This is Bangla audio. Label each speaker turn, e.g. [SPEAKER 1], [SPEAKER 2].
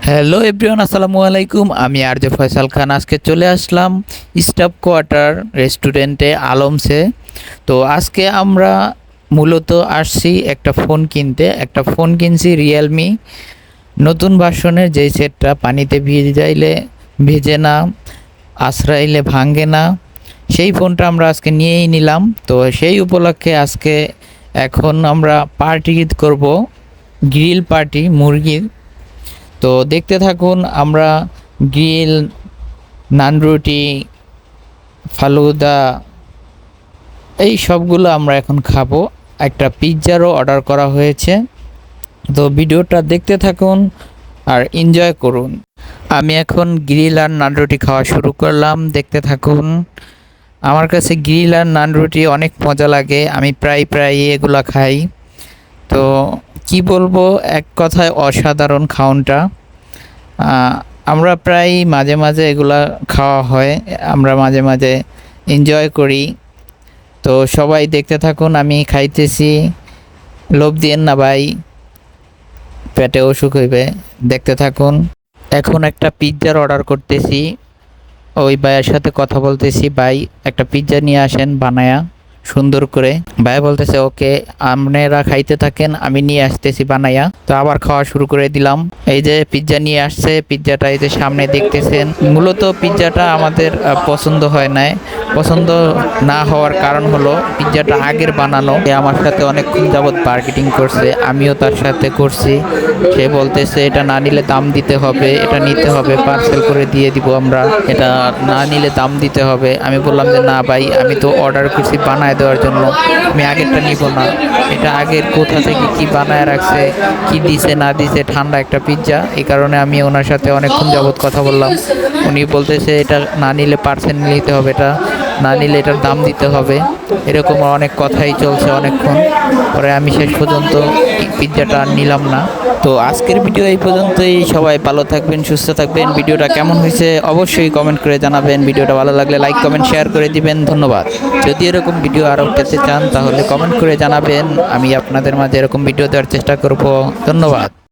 [SPEAKER 1] হ্যালো এভরিওয়ান, আসসালামু আলাইকুম। আমি আরজে ফয়সাল খান। আজকে চলে আসলাম স্টাফ কোয়ার্টার রেস্টুরেন্টে আলমসে। তো আজকে আমরা মূলত আসছি একটা ফোন কিনতে। একটা ফোন কিনছি রিয়েলমি নতুন ভার্সনের, যেই সেটটা পানিতে ভিজে যাইলে ভেজে না, আশ্রাইলে ভাঙে না, সেই ফোনটা আমরা আজকে নিয়েই নিলাম। তো সেই উপলক্ষে আজকে এখন আমরা পার্টি করব, গ্রিল পার্টি মুরগির। তো দেখতে থাকুন, আমরা গ্রিল, নান রুটি, ফালুদা, এই সবগুলো আমরা এখন খাবো। একটা পিৎজারও অর্ডার করা হয়েছে। তো ভিডিওটা দেখতে থাকুন আর এনজয় করুন। আমি এখন গ্রিল আর নান রুটি খাওয়া শুরু করলাম, দেখতে থাকুন। আমার কাছে গ্রিল আর নান রুটি অনেক মজা লাগে, আমি প্রায় এগুলা খাই। তো কি বলবো, এক কথায় অসাধারণ খাওনটা। আমরা প্রায় মাঝে মাঝে এগুলা খাওয়া হয়, আমরা মাঝে মাঝে এনজয় করি। তো সবাই দেখতে থাকুন, আমি খাইতেছি। লোভ দিয়েন না ভাই, পেটে অসুখ হইবে। দেখতে থাকুন। এখন একটা পিৎজার অর্ডার করতেছি, ওই ভাইয়ের সাথে কথা বলতেছি, ভাই একটা পিৎজা নিয়ে আসেন বানায়া সুন্দর করে। ভাই বলতেছে ওকে, আপনারা খাইতে থাকেন, আমি নিয়ে আসতেছি বানাইয়া। তো আবার খাওয়া শুরু করে দিলাম। এই যে পিৎজা নিয়ে আসছে, পিৎজাটা এই যে সামনে দেখতেছেন। মূলত পিৎজাটা আমাদের পছন্দ হয় নাই। পছন্দ না হওয়ার কারণ হলো পিৎজাটা আগের বানানো। সে আমার সাথে অনেকক্ষণ যাবৎ মার্কেটিং করছে, আমিও তার সাথে করছি। সে বলতেছে এটা না নিলে দাম দিতে হবে, এটা নিতে হবে, পার্সেল করে দিয়ে দিব আমরা, এটা না নিলে দাম দিতে হবে। আমি বললাম যে না ভাই, আমি তো অর্ডার করছি বানায় দেওয়ার জন্য, আমি আগেরটা নিব না। এটা আগের কোথা থেকে কি বানায় রাখছে, কি দিছে না দিছে, ঠান্ডা একটা পিৎজা। এই কারণে আমি ওনার সাথে অনেকক্ষণ যাবৎ কথা বললাম। উনি বলতেছে এটা না নিলে পার্সেল নিতে হবে, এটা না নিলে এটার দাম দিতে হবে। এরকম অনেক কথাই চলছে অনেকক্ষণ। পরে আমি শেষ পর্যন্ত পিৎজাটা আর নিলাম না। তো আজকের ভিডিও এই পর্যন্তই। সবাই ভালো থাকবেন, সুস্থ থাকবেন। ভিডিওটা কেমন হয়েছে অবশ্যই কমেন্ট করে জানাবেন। ভিডিওটা ভালো লাগলে লাইক কমেন্ট শেয়ার করে দিবেন। ধন্যবাদ। যদি এরকম ভিডিও আরও পেতে চান তাহলে কমেন্ট করে জানাবেন, আমি আপনাদের মাঝে এরকম ভিডিও দেওয়ার চেষ্টা করব। ধন্যবাদ।